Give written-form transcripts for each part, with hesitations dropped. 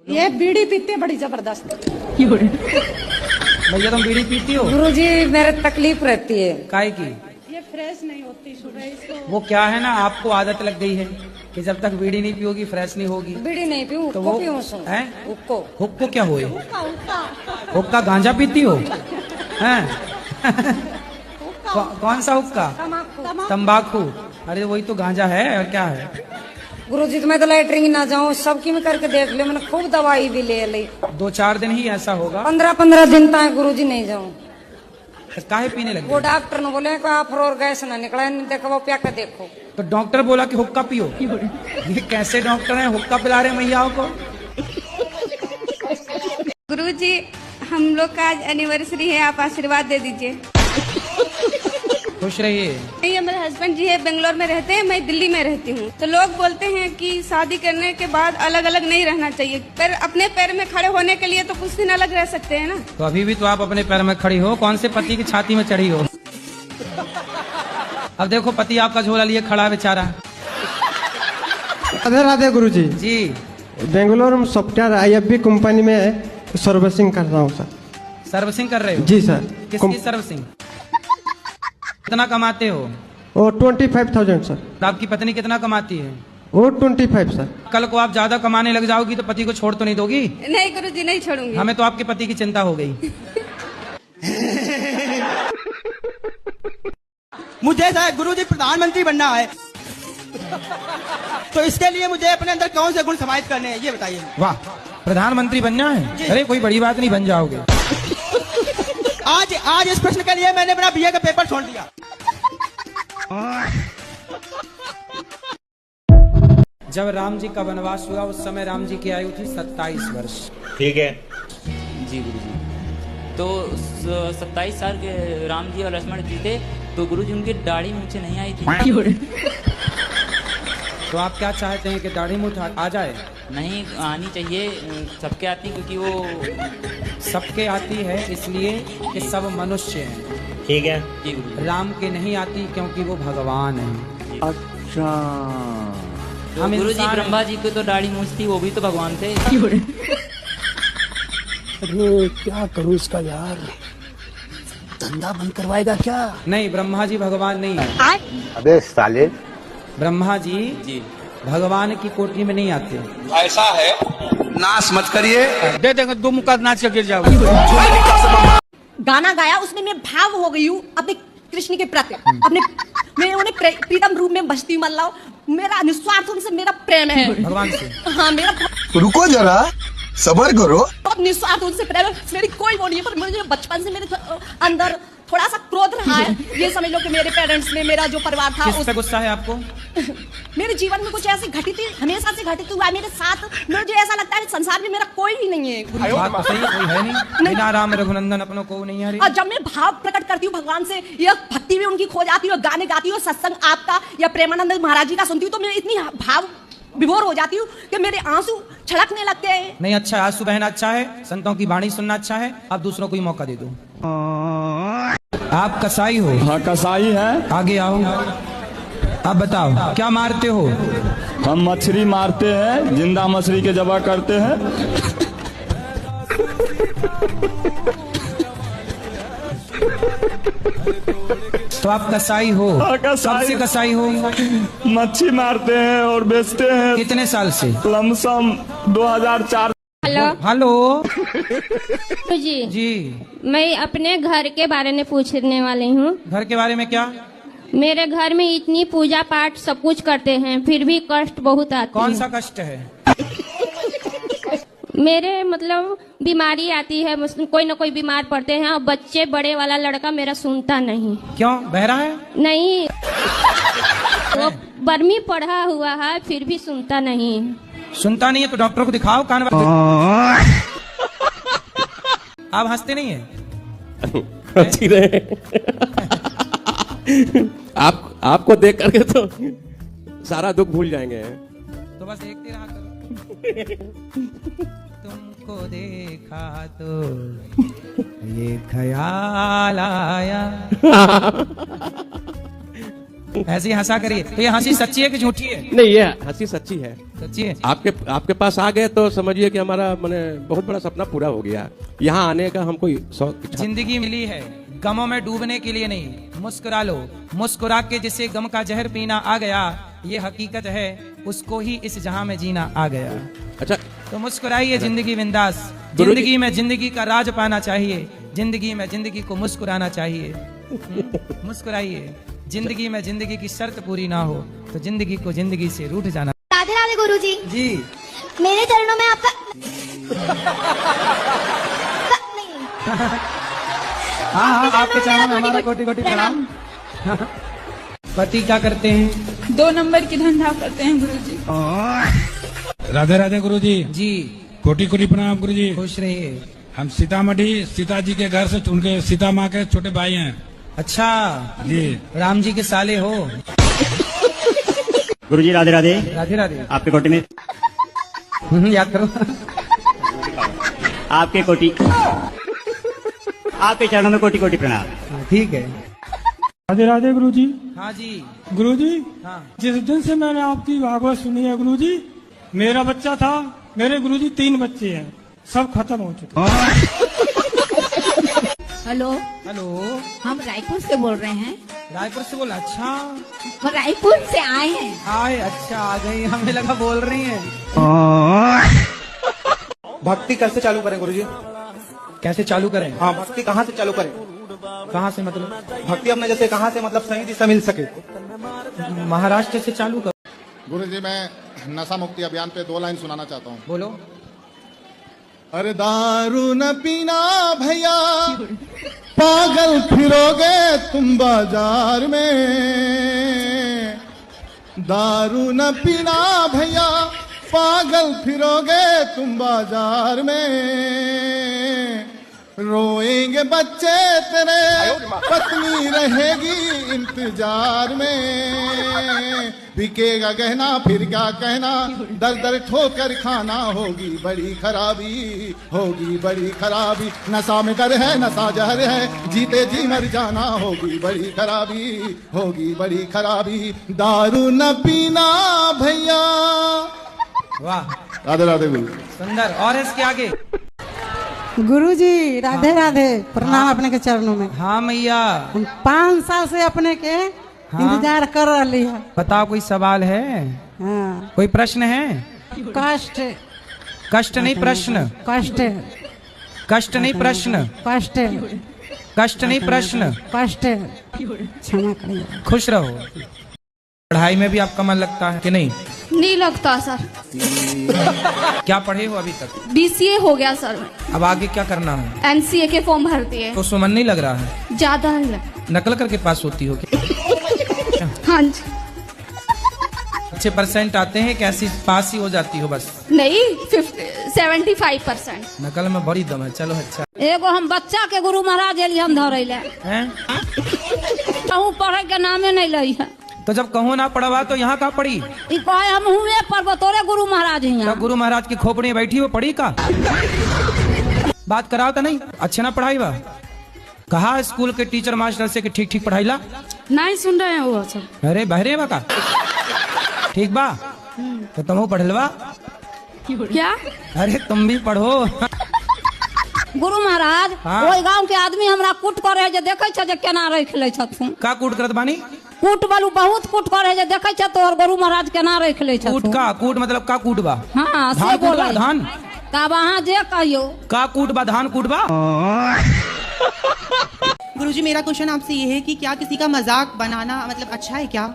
ये बीड़ी पीते बड़ी जबरदस्त। भैया तुम बीड़ी पीती हो? गुरुजी मेरे तकलीफ रहती है। काहे की? ये फ्रेश नहीं होती सुबह इसको। वो क्या है ना, आपको आदत लग गई है कि जब तक बीड़ी नहीं पियोगी फ्रेश नहीं होगी। बीड़ी नहीं पीऊँ तो वो वो पीऊँ है? हुक्को क्या हुए? हुक्का गांजा पीती हो? हैं? कौन सा हुक्का? तंबाकू। अरे वही तो गांजा है और क्या है। गुरुजी तो मैं तो लैटरिन ना जाऊँ, सबकी में करके देख लियो, मैंने खूब दवाई भी ले ली। 2-4 दिन ही ऐसा होगा। 15-15 दिन तक गुरुजी नहीं जाऊँ। काहे पीने लगे? वो डॉक्टर ने बोले को आप और गैस ना निकला, देखो वो प्या के देखो। तो डॉक्टर बोला कि हुक्का पियो। ये कैसे डॉक्टर हैं, हुक्का पिला रहे मैयाओं को? गुरुजी हम लोग का आज एनिवर्सरी है, आप आशीर्वाद दे दीजिए। खुश रहिए। नहीं, मेरे हस्बैंड जी है बेंगलोर में रहते हैं, मैं दिल्ली में रहती हूँ। तो लोग बोलते हैं कि शादी करने के बाद अलग अलग नहीं रहना चाहिए, पर अपने पैर में खड़े होने के लिए तो कुछ दिन अलग रह सकते हैं ना। तो अभी भी तो आप अपने पैर में खड़ी हो, कौन से पति की छाती में चढ़ी हो? अब देखो पति आपका झोला लिए खड़ा है बेचारा। राधे राधे गुरुजी। जी बेंगलोर में सॉफ्टवेयर IFB कंपनी में सर्विसिंग कर रहा हूँ सर। सर्विसिंग कर रहे हो? जी सर। किसकी सर्विसिंग? कितना कमाते हो? वो 25,000 सर। तो आपकी पत्नी कितना कमाती है? वो 25 सर। कल को आप ज्यादा कमाने लग जाओगी तो पति को छोड़ तो नहीं दोगी? नहीं गुरुजी नहीं छोड़ूंगी। हमें तो आपके पति की चिंता हो गई। मुझे गुरुजी प्रधानमंत्री बनना है, तो इसके लिए मुझे अपने अंदर कौन से गुण समाहित करने हैं ये बताइए। वाह, प्रधानमंत्री बनना है? अरे कोई बड़ी बात नहीं, बन जाओगे। आज इस प्रश्न के लिए मैंने अपना BA का पेपर छोड़ दिया। जब राम जी का वनवास हुआ उस समय राम जी की आयु थी 27 वर्ष। ठीक है जी गुरुजी। तो 27 साल के राम जी और लक्ष्मण जी थे, तो गुरुजी उनकी दाढ़ी मूंछें नहीं आई थी। तो आप क्या चाहते हैं कि दाढ़ी मूंछ आ जाए? नहीं आनी चाहिए, सबके आती, क्योंकि वो सबके आती है इसलिए कि सब मनुष्य हैं। ठीक है। जी गुरुजी। राम के नहीं आती क्योंकि वो भगवान हैं। अच्छा। तो हम गुरुजी इंसान ब्रह्मा जी को तो दाढ़ी मूंछ थी, वो भी तो भगवान थे। अरे क्या करूं इसका यार, धंधा बंद करवाएगा क्या? नहीं, ब्रह्मा जी भगवान नहीं है। अबे साले। ब्रह्मा जी जी भगवान की कोटरी में नहीं आते। ऐसा है, नाश मत करिए, दे देंगे 2 मुक्का नाच के गिर जाओ। गाना गाया उसमें मैं भाव हो गई हूँ अपने कृष्ण के प्रति। अपने मैं उन्हें प्रीतम रूप में बसती हूँ, मतलब मेरा निस्वार्थ उनसे मेरा प्रेम है भगवान से। हाँ मेरा रुको जरा, सबर करो। बहुत निस्वार्थ उनसे प्रेम है, मेरी कोई वो नहीं है। पर मुझे बचपन से मेरे अंदर थोड़ा सा क्रोध रहा है। ये समझ लो कि मेरे पेरेंट्स ने, मेरा जो परिवार था, किस पे गुस्सा है आपको? मेरे जीवन में कुछ ऐसी घटित हमेशा से घटित हुआ है मेरे साथ। मुझे ऐसा लगता है संसार में मेरा कोई भी नहीं है। बात तो सही है, कोई है नहीं। बिना राम रघुनंदन अपनों को नहीं आ रही। और जब मैं भाव प्रकट करती हूँ भगवान से, या भक्ति में उनकी खो जाती हूँ, गाने गाती हूँ, सत्संग आपका या प्रेमानंद महाराज जी का सुनती हूँ, तो मैं इतनी भाव विभोर हो जाती हूँ कि मेरे आंसू छलकने लगते हैं। नहीं, अच्छा है, आंसू बहना अच्छा है, संतों की वाणी सुनना अच्छा है। आप दूसरों को ही मौका दे दो। आप कसाई हो? हाँ कसाई है। आगे आओ, अब बताओ क्या मारते हो? हम मछली मारते हैं, जिंदा मछली के जबा करते हैं। तो आप कसाई हो? कब से कसाई हो? मच्छी मारते हैं और बेचते हैं। कितने साल से? लमसम 2004। हेलो हेलो जी। जी, मैं अपने घर के बारे में पूछने वाली हूँ। घर के बारे में क्या? मेरे घर में इतनी पूजा पाठ सब कुछ करते हैं, फिर भी कष्ट बहुत आती है। कौन सा कष्ट है? मेरे मतलब बीमारी आती है, कोई ना कोई बीमार पड़ते हैं, और बच्चे बड़े वाला लड़का मेरा सुनता नहीं। क्यों, बहरा है? नहीं, वो बर्मी पढ़ा हुआ है, फिर भी सुनता नहीं। सुनता नहीं है तो डॉक्टर को दिखाओ, कान। आप हंसते नहीं है? अच्छी रहे। आपको देख करके तो सारा दुख भूल जाएंगे। तो बस देखते रहा करो। तुमको देखा तो ये ख्याल आया। ऐसे ही हंसा करिए। तो ये हंसी सच्ची है कि झूठी है? नहीं, ये हंसी सच्ची है। सच्ची है। आपके पास आ गए तो समझिए कि हमारा मैंने बहुत बड़ा सपना पूरा हो गया। यहाँ आने का हमको जिंदगी मिली है गमों में डूबने के लिए नहीं, मुस्कुरा लो। मुस्कुरा के जिसे गम का जहर पीना आ गया, ये हकीकत है, उसको ही इस जहां में जीना आ गया। अच्छा, तो मुस्कुराइए, जिंदगी बिंदास। जिंदगी में जिंदगी का राज पाना चाहिए, जिंदगी में जिंदगी को मुस्कुराना चाहिए। मुस्कुराइए। जिंदगी में जिंदगी की शर्त पूरी ना हो तो जिंदगी को जिंदगी से रूठ जाना। राधे राधे गुरुजी। जी, मेरे चरणों में आपका हाँ, आपके चरणों में हमारा कोटि कोटि प्रणाम। पति क्या करते हैं? 2 नंबर की धंधा करते हैं गुरुजी। राधे राधे गुरुजी। जी, कोटि कोटि प्रणाम गुरुजी। खुश रहिए। हम सीतामढ़ी सीता जी के घर से, उनके सीता माँ के छोटे भाई हैं। अच्छा जी, राम जी के साले हो। गुरुजी राधे राधे। राधे राधे। आपके कोटि में याद करो। आपके कोटि, आपके चरणों में कोटि कोटि प्रणाम। ठीक है। राधे राधे गुरुजी। हाँ जी। गुरुजी, हाँ। जिस दिन से मैंने आपकी भागवत सुनी है गुरुजी, मेरा बच्चा था, मेरे गुरुजी 3 बच्चे हैं, सब खत्म हो चुके। हेलो हेलो, हम रायपुर से बोल रहे हैं। रायपुर से बोला? अच्छा, हम रायपुर से आए हैं। आए, अच्छा आ गई, हमें लगा बोल रही हैं। भक्ति कैसे चालू करें गुरुजी? कैसे चालू करें? हाँ, भक्ति कहाँ से चालू करें? कहाँ से मतलब? भक्ति अपने जैसे कहाँ से मतलब सही दिशा मिल सके? महाराष्ट्र से चालू कर। गुरुजी, मैं नशा मुक्ति अभियान पे 2 लाइन सुनाना चाहता हूँ। बोलो। अरे दारू न पीना भैया, पागल फिरोगे तुम बाजार में। दारू न पीना भैया, पागल फिरोगे तुम बाजार में। रोएंगे बच्चे तेरे, पत्नी रहेगी इंतजार में। बिकेगा गहना फिर क्या कहना, दर दर ठोकर खाना, होगी बड़ी खराबी, होगी बड़ी खराबी। नशा में डर है, नशा जहर है, जीते जी मर जाना, होगी बड़ी खराबी, होगी बड़ी खराबी। दारू न पीना भैया। वाह, राधे राधे गुरु। सुंदर। और इसके आगे? गुरुजी राधे राधे, प्रणाम अपने के चरणों में। हाँ मैया। हम 5 साल से अपने के इंतजार कर रही है। बताओ, कोई सवाल है? हाँ। कोई प्रश्न है? कष्ट। कष्ट नहीं, प्रश्न। कष्ट। कष्ट नहीं, प्रश्न। कष्ट। कष्ट नहीं, प्रश्न। कष्ट। क्षमा करिए। खुश रहो। पढ़ाई में भी आपका मन लगता है कि नहीं? नहीं लगता सर। क्या पढ़े हो अभी तक? BCA हो गया सर। अब आगे क्या करना है? NCA के फॉर्म भरती है। तो उसमें मन नहीं लग रहा है? ज्यादा नहीं लग। नकल करके पास होती हो क्या? हाँ जी। अच्छे परसेंट आते हैं, कैसी पास ही हो जाती हो बस? नहीं, 75%। नकल में बड़ी दम है। चलो अच्छा। एगो हम बच्चा के गुरु महाराज एलिए हम धरे ले, पढ़े के नामे नहीं लई है। तो जब कहूँ ना पढ़वा तो यहाँ का पढ़ी? हम हुए पर तोरे गुरु महाराज तो गुरु महाराज की खोपड़ी बैठी वो पढ़ी का? बात कराओ तो नहीं? अच्छे ना पढ़ाई बा? कहा स्कूल के टीचर मास्टर से कि ठीक ठीक पढ़ाई ला? नहीं सुन रहे हैं वो सब। अरे बहरे बा का? ठीक बा तो तुम पढ़लवा? क्या? अरे तुम भी पढ़ो। गुरु महाराज, वही गांव के आदमी हमरा कूट करे जे देखे छ जे केना रख ले छथुन। का कूट करत बानी? कूट बालू बहुत कूट करे जे देखे छ तोर गुरु महाराज केना रख ले छथुन। कूट का? कूट मतलब का कूट बा? हां, से धान बोला धान तब वहां जे कहियो का कूट बा, धान कूट बा। गुरुजी, मेरा क्वेश्चन आपसे ये है कि क्या किसी का मजाक बनाना मतलब अच्छा है क्या?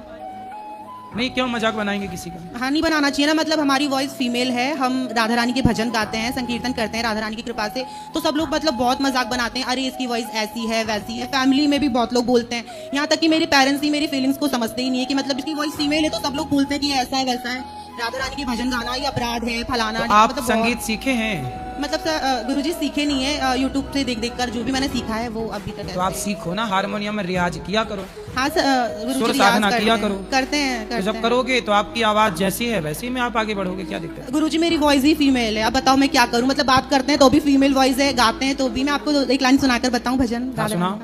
नहीं, क्यों मजाक बनाएंगे किसी का? हाँ, नहीं बनाना चाहिए ना। मतलब हमारी वॉइस फीमेल है, हम राधा रानी के भजन गाते हैं, संकीर्तन करते हैं राधा रानी की कृपा से, तो सब लोग मतलब बहुत मजाक बनाते हैं, अरे इसकी वॉइस ऐसी है वैसी है। फैमिली में भी बहुत लोग बोलते हैं, यहाँ तक कि मेरे पेरेंट्स ही मेरी फीलिंग्स को समझते ही नहीं है कि मतलब इसकी वॉइस फीमेल है तो सब लोग बोलते हैं कि ऐसा है वैसा है, राधा रानी के भजन गाना ये अपराध है, फलाना। तो आप मतलब संगीत सीखे हैं? मतलब गुरुजी सीखे नहीं है, यूट्यूब से देख देख कर जो भी मैंने सीखा है वो अभी तक। तो आप सीखो ना, हारमोनियम में रियाज किया करो। हाँ सुर गुरुजी, साधना किया करो। करते हैं। तो जब करोगे तो आपकी आवाज जैसी है वैसी में आप आगे बढ़ोगे, क्या दिक्कत है? गुरुजी, मेरी वॉइस ही फीमेल है, अब बताओ मैं क्या करूं? मतलब बात करते हैं तो भी फीमेल वॉइस है, गाते हैं तो भी। मैं आपको 1 लाइन सुनाकर बताऊं भजन? सुनाओ।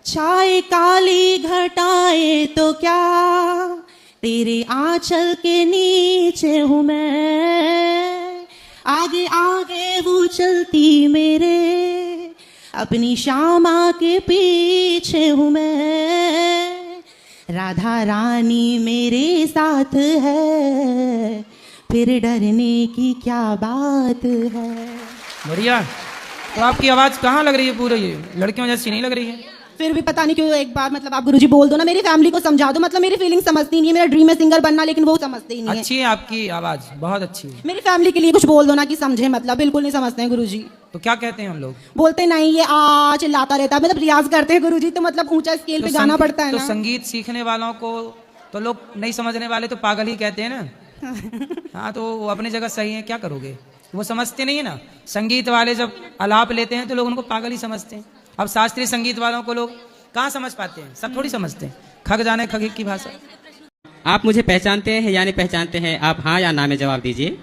छाए काली घटाए तो क्या, तेरे आंचल के नीचे हूँ मैं, आगे आगे वो चलती मेरे, अपनी श्यामा के पीछे हूँ मैं, राधा रानी मेरे साथ है, फिर डरने की क्या बात है। बढ़िया। तो आपकी आवाज कहाँ लग रही है? पूरी ये लड़कियों जैसी नहीं लग रही है। फिर भी पता नहीं क्यों, एक बार मतलब आप गुरुजी बोल दो ना, मेरी फैमिली को समझा दो, मतलब मेरी फीलिंग समझती नहीं है। मेरा ड्रीम है सिंगर बनना, लेकिन वो समझते ही नहीं है। अच्छी है आपकी आवाज, बहुत अच्छी है। मेरी फैमिली के लिए कुछ बोल दो ना कि समझे, मतलब बिल्कुल नहीं समझते हैं गुरुजी। तो क्या कहते हैं हम लोग? बोलते नहीं, ये चिल्लाता रहता है। मतलब रियाज करते हैं गुरुजी, तो मतलब ऊंचा स्केल पे गाना पड़ता है तो ना। संगीत सीखने वालों को तो लोग नहीं समझने वाले तो पागल ही कहते हैं ना। हाँ, तो वो अपनी जगह सही है, क्या करोगे? वो समझते नहीं है ना। संगीत वाले जब आलाप लेते हैं तो लोग उनको पागल ही समझते हैं। अब शास्त्रीय संगीत वालों को लोग कहाँ समझ पाते हैं? सब थोड़ी समझते हैं। खग जाने खग की भाषा। आप मुझे पहचानते हैं या नहीं पहचानते हैं? आप हाँ या ना में जवाब दीजिए।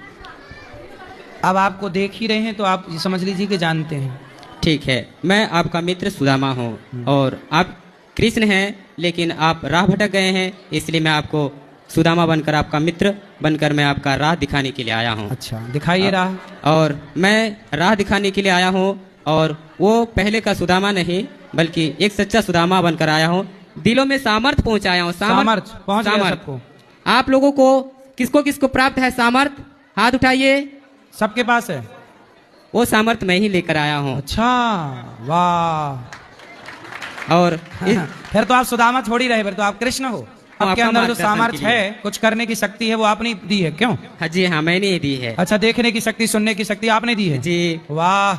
अब आपको देख ही रहे हैं तो आप समझ लीजिए कि जानते हैं। ठीक है, मैं आपका मित्र सुदामा हूँ और आप कृष्ण हैं, लेकिन आप राह भटक गए हैं, इसलिए मैं आपको सुदामा बनकर, आपका मित्र बनकर मैं आपका राह दिखाने के लिए आया हूँ। अच्छा, दिखाइए राह। और मैं राह दिखाने के लिए आया हूँ, और वो पहले का सुदामा नहीं बल्कि एक सच्चा सुदामा बनकर आया हूँ। दिलों में सामर्थ पहुँचाया हूँ। सामर्थ पहुँच गया सबको। आप लोगों को किसको किसको प्राप्त है सामर्थ? हाथ उठाइए। सबके पास है। वो सामर्थ मैं ही लेकर आया हूँ। अच्छा, वाह। और फिर तो आप सुदामा थोड़ी रहे, फिर तो आप कृष्ण हो। आपके अंदर जो सामर्थ्य है, कुछ करने की शक्ति है, वो आपने दी है। क्यों? हाँ जी, हाँ मैंने दी है। अच्छा, देखने की शक्ति, सुनने की शक्ति आपने दी है जी। वाह।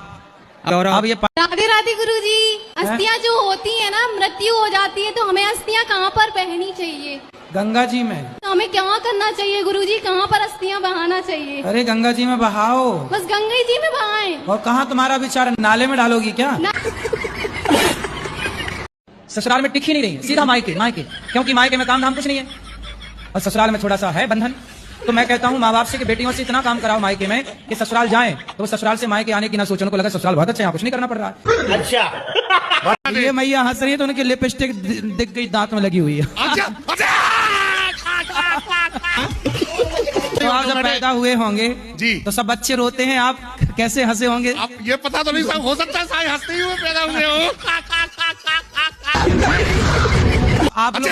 और अब ये राधे राधे गुरुजी। अस्थियां जो होती है ना, मृत्यु हो जाती है, तो हमें अस्थियां कहाँ पर बहनी चाहिए? गंगा जी में। तो हमें क्या करना चाहिए गुरुजी? कहाँ पर अस्थियां बहाना चाहिए? अरे गंगा जी में बहाओ। बस गंगा जी में बहाएं। और कहाँ तुम्हारा विचार? नाले में डालोगी क्या? ससुराल में टिक ही नहीं रही है, सीधा मायके मायके, क्योंकि मायके में काम धाम कुछ नहीं है और ससुराल में थोड़ा सा है बंधन। तो मैं कहता हूँ माँ बाप से कि बेटियों से इतना काम कराओ मायके में कि ससुराल जाएं, तो ससुराल से मायके आने की ना सोचने को लगा ससुराल बहुत अच्छा है, कुछ नहीं करना पड़ रहा है। अच्छा, ये मैया हंस रही है तो उनकी लिपस्टिक दिख गई, दांत में लगी हुई है। तो आप जब पैदा हुए होंगे जी, तो सब बच्चे रोते हैं, आप कैसे हंसे होंगे? अब ये पता तो नहीं, सब हो सकता है सारे हंसते ही हुए पैदा हुए हो। आप लोग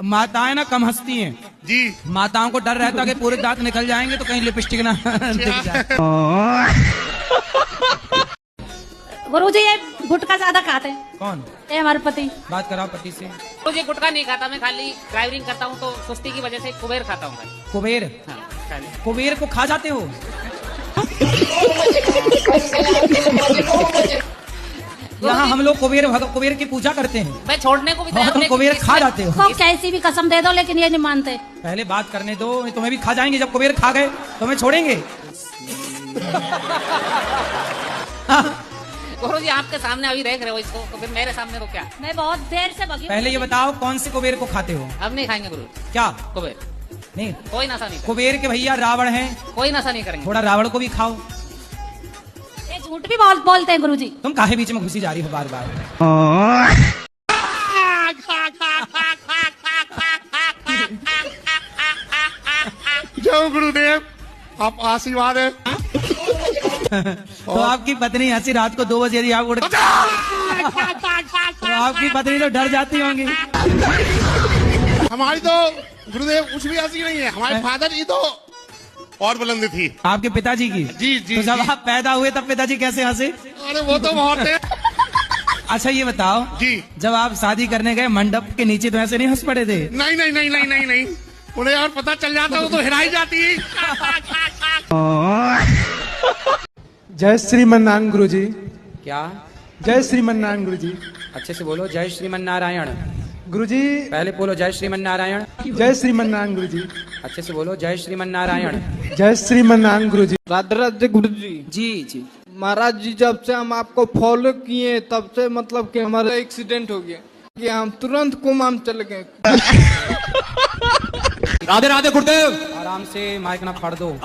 माताएं ना कम हंसती हैं जी। माताओं को डर रहता है कि पूरे दांत निकल जाएंगे तो कहीं लिपस्टिक ना दिख जाए। गुरुजी ये गुटखा ज्यादा खाते हैं। कौन? ये हमारे पति। बात कराओ पति से। मुझे गुटखा नहीं खाता, मैं खाली ड्राइविंग करता हूँ, तो सुस्ती की वजह से कुबेर खाता हूँ। कुबेर? हाँ, कुबेर को खा जाते हो? यहाँ हम लोग कुबेर की पूजा करते हैं। मैं छोड़ने को भी तैयार, तुम कुबेर खा जाते हो। तो कैसी भी कसम दे दो, लेकिन ये नहीं मानते। पहले बात करने दो, तुम्हें भी खा जाएंगे। जब कुबेर खा गए तो हमें छोड़ेंगे? गुरुजी आपके सामने अभी देख रहे हो इसको, तो फिर मेरे सामने तो क्या? मैं बहुत देर से बगी। पहले ये बताओ कौन से कुबेर को खाते हो? अब नहीं खाएंगे गुरु। क्या? कुबेर नहीं, कोई नशा नहीं। कुबेर के भैया रावण हैं, कोई नशा नहीं करेंगे। थोड़ा रावण को भी खाओ। ये झूठ भी बहुत बोलते हैं गुरुजी। तुम काहे बीच में घुसी जा रही हो बार बार? जय गुरुदेव, आप आशीर्वाद है। तो आपकी पत्नी ऐसी रात को 2 बजे यदि आप उठ तो आपकी पत्नी तो डर जाती होंगी। हमारी तो गुरुदेव कुछ भी ऐसी नहीं है, हमारे फादर जी तो और बुलंदी थी। आपके पिताजी की? जी जी। तो जब आप पैदा हुए तब पिताजी कैसे हंसे? अरे वो तो बहुत है। अच्छा ये बताओ जी, जब आप शादी करने गए मंडप के नीचे तो ऐसे नहीं हंस पड़े थे? नहीं नहीं नहीं नहीं नहीं नहीं, उन्हें और पता चल जाता वो तो हिलाई जाती। जय श्रीमन्नारायण गुरुजी। क्या? जय श्रीमन्नारायण गुरुजी। अच्छे से बोलो। जय श्रीमन्नारायण गुरुजी। पहले बोलो जय श्रीमन्नारायण। जय श्रीमन्नारायण गुरुजी। अच्छे से बोलो। जय श्रीमन्नारायण। जय श्रीमन्नारायण गुरुजी। राधे राधे गुरुजी। जी जी महाराज जी, जब से हम आपको फॉलो किए तब से मतलब कि हमारा एक्सीडेंट हो गया कि हम तुरंत कोमा में चले गए। राधे राधे गुरुदेव। आराम से माइक ना फाड़ दो।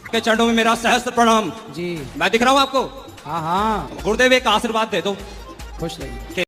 के चरणों में मेरा सहस्त्र प्रणाम। जी मैं दिख रहा हूँ आपको? हाँ हाँ, गुरुदेव एक आशीर्वाद दे दो। खुश रहिए।